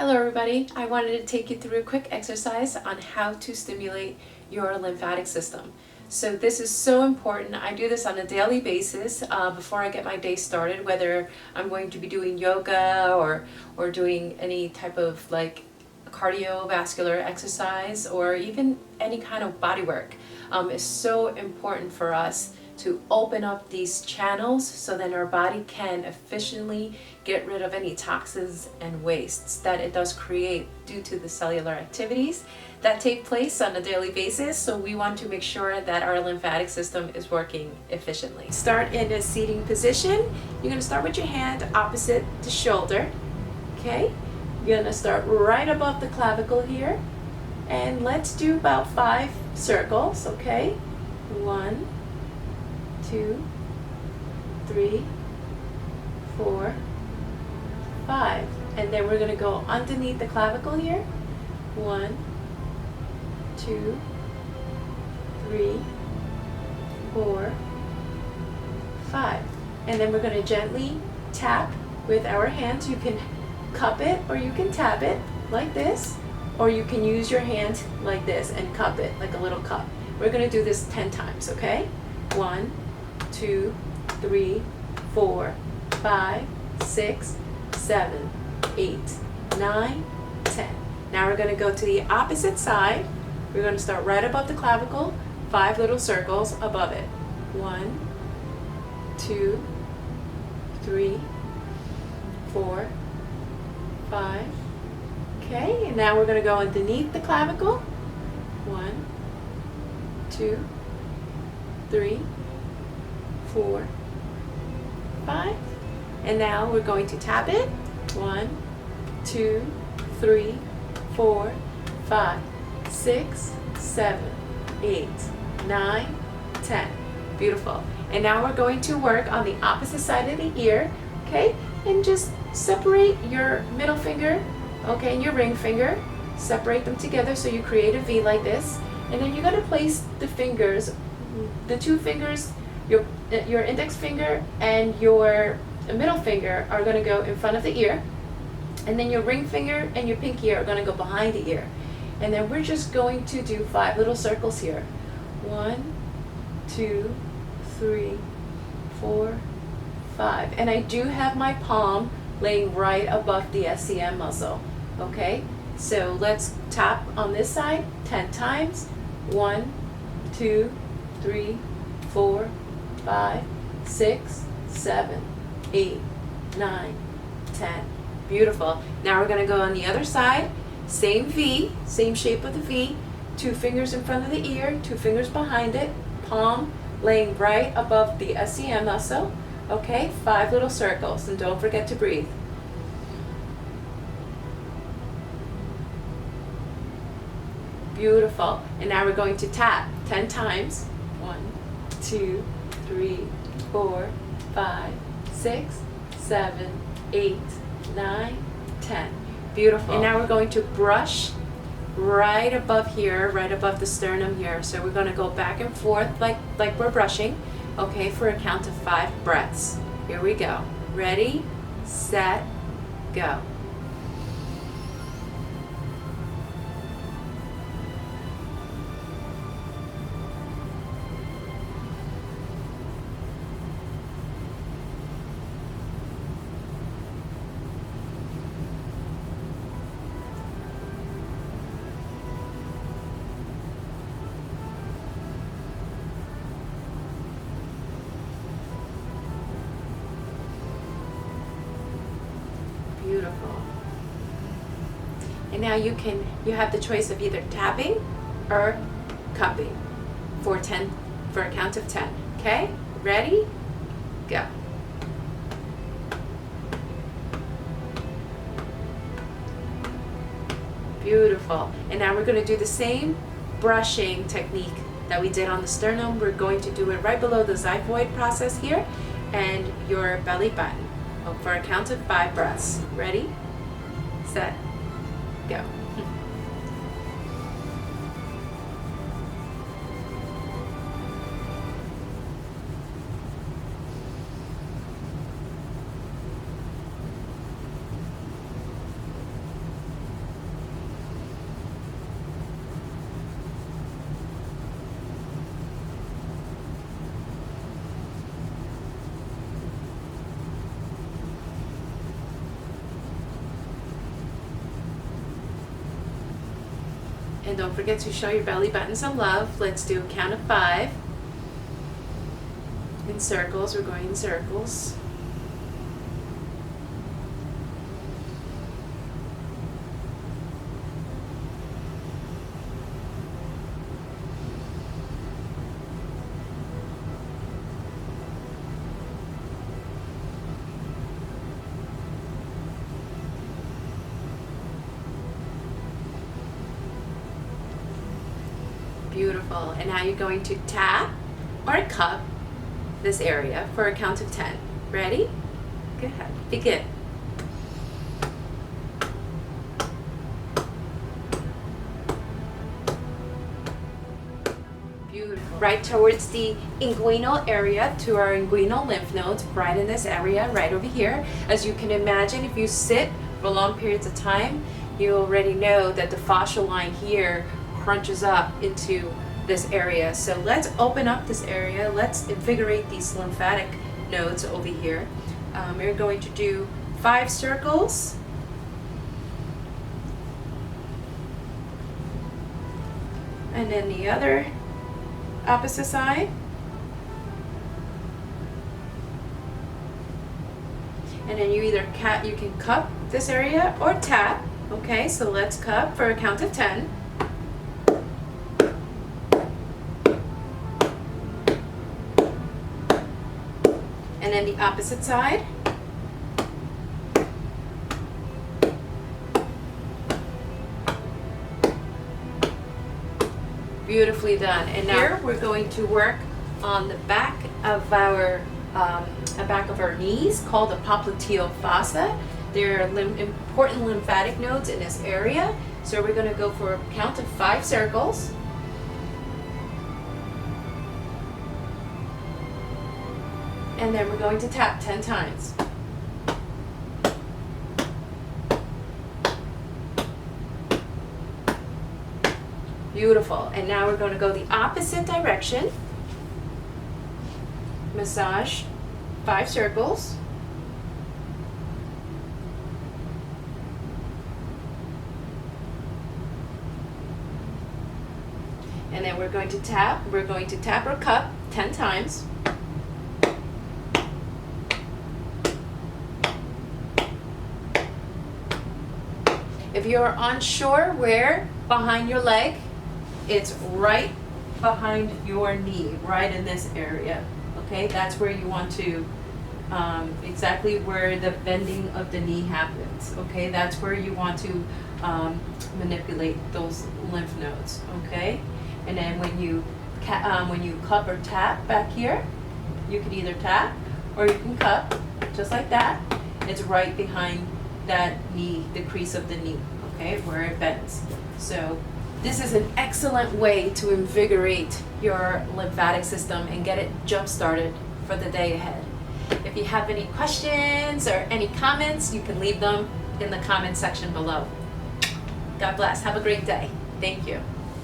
Hello everybody, I wanted to take you through a quick exercise on how to stimulate your lymphatic system. So this is so important. I do this on a daily basis before I get my day started, whether I'm going to be doing yoga or doing any type of like cardiovascular exercise or even any kind of body work. It's so important for us to open up these channels so then our body can efficiently get rid of any toxins and wastes that it does create due to the cellular activities that take place on a daily basis. So we want to make sure that our lymphatic system is working efficiently. Start in a seating position. You're going to start with your hand opposite the shoulder. Okay, you're going to start right above the clavicle here, and let's do about 5 circles. Okay, 1, 2, 3, 4, 5, and then we're going to go underneath the clavicle here. 1, 2, 3, 4, 5, and then we're going to gently tap with our hands. You can cup it or you can tap it like this, or you can use your hand like this and cup it like a little cup. We're going to do this 10 times, okay? 1, 2, 3, 4, 5, 6, 7, 8, 9, 10. Now we're going to go to the opposite side. We're going to start right above the clavicle, 5 little circles above it. 1, 2, 3, 4, 5. Okay, and now we're going to go underneath the clavicle. 1, 2, 3, 4, 5, and now we're going to tap it. 1, 2, 3, 4, 5, 6, 7, 8, 9, 10. Beautiful. And now we're going to work on the opposite side of the ear. Okay, and just separate your middle finger, okay, and your ring finger. Separate them together so you create a V like this, and then you're going to place the fingers, the 2 fingers, your index finger and your middle finger are going to go in front of the ear, and then your ring finger and your pinky are going to go behind the ear. And then we're just going to do 5 little circles here. 1, 2, 3, 4, 5. And I do have my palm laying right above the SCM muscle. Okay, so let's tap on this side 10 times. 1, 2, 3, 4, 5, 6, 7, 8, 9, 10. Beautiful. Now we're going to go on the other side. Same V, same shape of the V. 2 fingers in front of the ear, 2 fingers behind it. Palm laying right above the SCM muscle. Okay, 5 little circles, and don't forget to breathe. Beautiful. And now we're going to tap 10 times. 1, 2, 3, 4, 5, 6, 7, 8, 9, 10. Beautiful. And now we're going to brush right above here, right above the sternum here. So we're going to go back and forth like we're brushing, okay, for a count of 5 breaths. Here we go. Ready, set, go. Beautiful. And now you have the choice of either tapping or cupping for a count of 10. Okay? Ready? Go. Beautiful. And now we're going to do the same brushing technique that we did on the sternum. We're going to do it right below the xiphoid process here and your belly button. For a count of 5 breaths. Ready, set, go. And don't forget to show your belly button some love. Let's do a count of 5. In circles, we're going in circles. Beautiful. And now you're going to tap or cup this area for a count of 10. Ready? Go ahead. Begin. Beautiful. Right towards the inguinal area, to our inguinal lymph nodes, right in this area, right over here. As you can imagine, if you sit for long periods of time, you already know that the fascial line here crunches up into this area. So let's open up this area. Let's invigorate these lymphatic nodes over here. We're going to do 5 circles. And then the other opposite side. And then you either you can cup this area or tap. Okay, so let's cup for a count of 10. And then the opposite side. Beautifully done. And now here we're going to work on the back of our knees, called the Popliteal fossa. There are important lymphatic nodes in this area. So we're going to go for a count of 5 circles. And then we're going to tap 10 times. Beautiful. And now we're going to go the opposite direction. Massage 5 circles. And then we're going to tap or cup 10 times. If you're unsure where behind your leg, it's right behind your knee, right in this area. Okay, that's where you want to, exactly where the bending of the knee happens. Okay, that's where you want to manipulate those lymph nodes. Okay, and then when you cup or tap back here, you can either tap or you can cup, just like that. It's right behind that knee, the crease of the knee, okay, where it bends. So this is an excellent way to invigorate your lymphatic system and get it jump started for the day ahead. If you have any questions or any comments, you can leave them in the comment section below. God bless. Have a great day. Thank you.